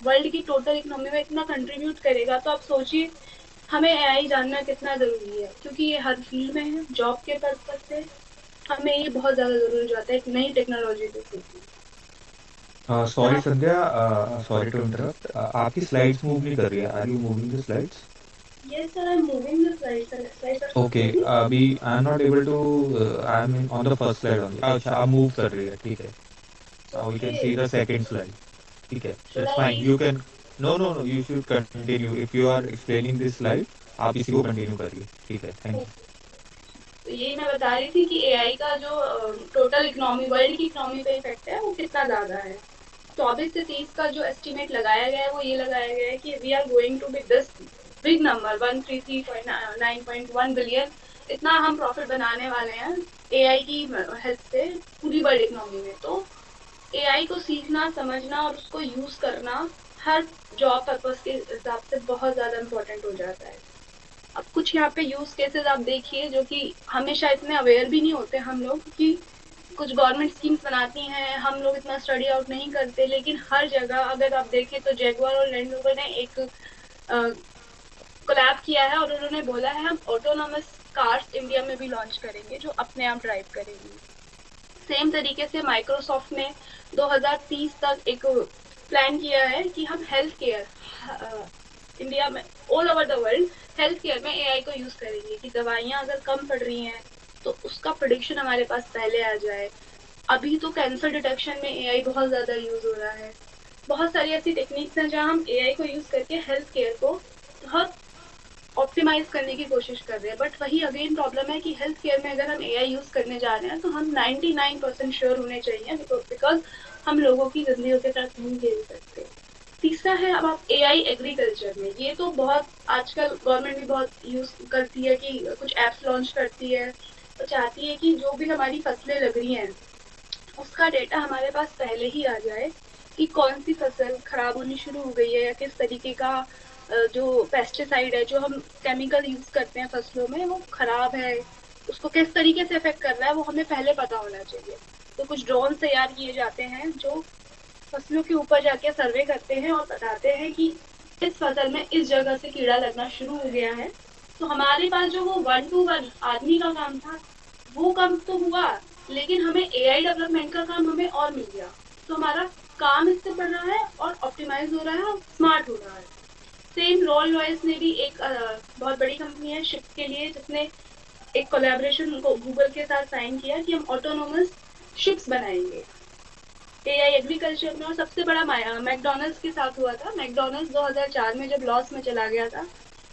World की total economy में इतना कंट्रीब्यूट करेगा, तो आप सोचिए हमें एआई जानना कितना ज़रूरी है, क्योंकि ये हर फील्ड में है। जॉब के पर्पज से हमें ये बहुत ज़्यादा ज़रूरी हो जाता है एक नई टेक्नोलॉजी को सीखना। Sorry Sandhya, sorry to interrupt. आपकी स्लाइड्स मूव नहीं कर रही है, are you moving the slides? Yes sir, I am moving the slides are okay, moving. अभी I am not able to, I am on the first slide only. अच्छा, आप move कर रही है, ठीक है। Now we can okay, see the second slide. ठीक है, should it's fine, I? You can. No no no, you should continue if you are explaining this slide. आप इसी को कंटिन्यू करिए, ठीक है, थैंक यू। तो यही मैं बता रही थी कि एआई का जो टोटल इकोनॉमी, वर्ल्ड की इकोनॉमी पे इफेक्ट है वो कितना ज्यादा है। 24 से 30 का जो एस्टिमेट लगाया गया है वो ये लगाया गया है कि we are going to be this big number 133.9.1 billion. इतना हम प्रॉफिट बनाने वाले हैं एआई की हेल्प से पूरी वर्ल्ड इकोनॉमी में। तो एआई को सीखना, समझना और उसको यूज करना हर जॉब पर्पस के हिसाब से बहुत ज्यादा इम्पोर्टेंट हो जाता है। अब कुछ यहाँ पे यूज केसेस आप देखिए जो कि हमेशा इतने अवेयर भी नहीं होते हम लोग, कि कुछ गवर्नमेंट स्कीम्स बनाती हैं, हम लोग इतना स्टडी आउट नहीं करते, लेकिन हर जगह अगर आप देखें तो जैगुआर और लैंड रोवर ने एक कोलैब किया है और उन्होंने बोला है हम ऑटोनॉमस कार्स इंडिया में भी लॉन्च करेंगे जो अपने आप ड्राइव करेंगी। सेम तरीके से माइक्रोसॉफ्ट ने 2030 तक एक प्लान किया है कि हम हेल्थ केयर इंडिया में, all over the world health care में एआई को यूज करेंगे, कि दवाइयां अगर कम पड़ रही हैं तो उसका प्रोडिक्शन हमारे पास पहले आ जाए। अभी तो कैंसर डिटेक्शन में एआई बहुत ज्यादा यूज हो रहा है। बहुत सारी ऐसी टेक्निक्स हैं जहां हम एआई को यूज करके हेल्थ केयर को बहुत ऑप्टिमाइज करने की कोशिश कर रहे हैं। बट वही अगेन प्रॉब्लम है कि हेल्थ केयर में अगर हम एआई यूज करने जा रहे हैं तो हम 99% श्योर होने चाहिए, बिकॉज हम लोगों की जिंदगी के साथ नहीं खेल सकते। तीसरा है, अब आप एआई एग्रीकल्चर में, ये तो बहुत आजकल गवर्नमेंट भी बहुत यूज करती है कि कुछ एप्स लॉन्च करती है, तो चाहती है कि जो भी हमारी फसलें लग रही हैं उसका डेटा हमारे पास पहले ही आ जाए, कि कौन सी फसल खराब होनी शुरू हो गई है या किस तरीके का जो पेस्टिसाइड है जो हम केमिकल यूज करते हैं फसलों में वो खराब है, उसको किस तरीके से इफेक्ट कर रहा है वो हमें पहले पता होना चाहिए। तो कुछ ड्रोन तैयार किए जाते हैं जो फसलों के ऊपर जाके सर्वे करते हैं और बताते हैं कि इस फसल में इस जगह से कीड़ा लगना शुरू हो गया है। तो हमारे पास जो वो 1 to 1 आदमी का काम था वो काम तो हुआ, लेकिन हमें एआई डेवलपमेंट का काम हमें और मिल गया। तो हमारा काम इससे बढ़ रहा है और ऑप्टिमाइज हो रहा है और स्मार्ट हो रहा है। सेम रोल रॉयस ने भी एक बहुत बड़ी कंपनी है शिप के लिए, जिसने एक कोलैबोरेशन को गूगल के साथ साइन किया कि हम ऑटोनोमस शिप्स बनाएंगे एआई एग्रीकल्चर में। और सबसे बड़ा मैकडोनल्ड्स के साथ हुआ था। मैकडोनल्ड्स 2004 में जब लॉस में चला गया था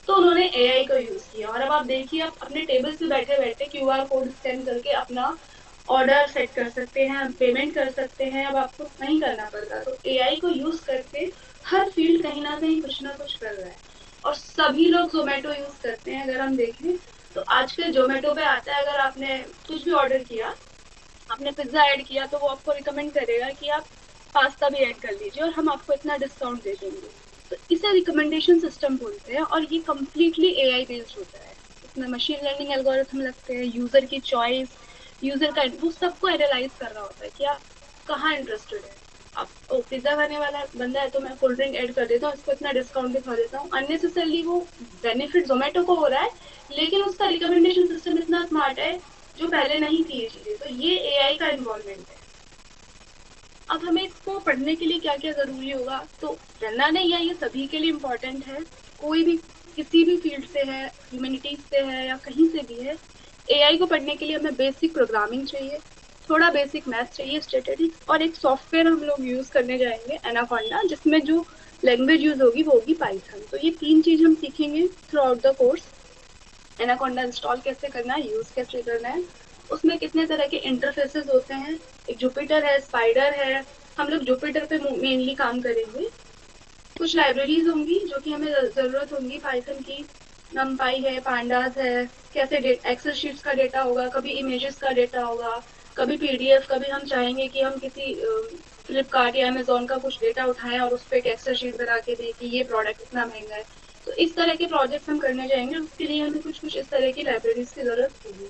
तो उन्होंने एआई को यूज किया, और अब आप देखिए आप अपने टेबल से बैठे बैठे क्यूआर कोड स्कैन करके अपना ऑर्डर सेट कर सकते हैं, पेमेंट कर सकते हैं, अब आपको नहीं करना पड़ता। तो एआई को यूज करके हर फील्ड कहीं ना कुछ कर रहा है। और सभी लोग जोमेटो यूज करते हैं, अगर हम देखें तो आजकल जोमेटो पे आता है, अगर आपने कुछ भी ऑर्डर किया, आपने पिज्जा ऐड किया, तो वो आपको रिकमेंड करेगा कि आप पास्ता भी ऐड कर लीजिए और हम आपको इतना डिस्काउंट दे देंगे। तो इसे रिकमेंडेशन सिस्टम बोलते हैं और ये कम्प्लीटली एआई बेस्ड होता है। इसमें मशीन लर्निंग एल्गोरिथम लगते हैं, यूजर की चॉइस, यूजर का वो सबको एनालाइज कर रहा होता है कि आप कहाँ इंटरेस्टेड है। आप पिज्जा खाने वाला बंदा है तो मैं कोल्ड ड्रिंक ऐड कर देता हूँ, इसको इतना डिस्काउंट दिखा देता हूँ, अननेसेसरली वो बेनिफिट जोमेटो को हो रहा है, लेकिन उसका रिकमेंडेशन सिस्टम इतना स्मार्ट है जो पहले नहीं थी ये चीजें। तो ये एआई का इन्वॉल्वमेंट है। अब हमें इसको पढ़ने के लिए क्या क्या जरूरी होगा, तो जनरल नहीं है, ये सभी के लिए इम्पोर्टेंट है। कोई भी किसी भी फील्ड से है, ह्यूमैनिटीज से है या कहीं से भी है, एआई को पढ़ने के लिए हमें बेसिक प्रोग्रामिंग चाहिए, थोड़ा बेसिक मैथ चाहिए, स्टैटिस्टिक्स, और एक सॉफ्टवेयर हम लोग यूज करने जाएंगे एनाकोंडा, जिसमें जो लैंग्वेज यूज होगी वो होगी पाइथन। तो ये तीन चीज हम सीखेंगे through out the course. Anaconda install कैसे करना है, यूज कैसे करना है, उसमें कितने तरह के इंटरफेसेस होते हैं, एक जुपिटर है, स्पाइडर है, हम लोग जुपिटर पे मेनली काम करेंगे। कुछ लाइब्रेरीज होंगी जो कि हमें जरूरत होंगी पाइथन की, नमपाई है, पांडास है, कैसे एक्सेल शीट्स का डेटा होगा, कभी इमेजेस का डेटा होगा, कभी पीडीएफ, कभी हम चाहेंगे कि हम किसी फ्लिपकार्ट या अमेजोन का कुछ डेटा उठाएं और उस पर एक एक्सेल शीट बना के दें कि ये प्रोडक्ट इतना महंगा है। तो इस तरह के प्रोजेक्ट्स हम करने जाएंगे, उसके लिए हमें कुछ कुछ इस तरह की लाइब्रेरीज की जरूरत होगी।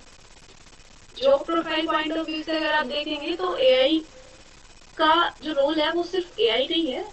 Job profile point of view से अगर आप देखेंगे तो एआई का जो रोल है वो सिर्फ एआई नहीं है,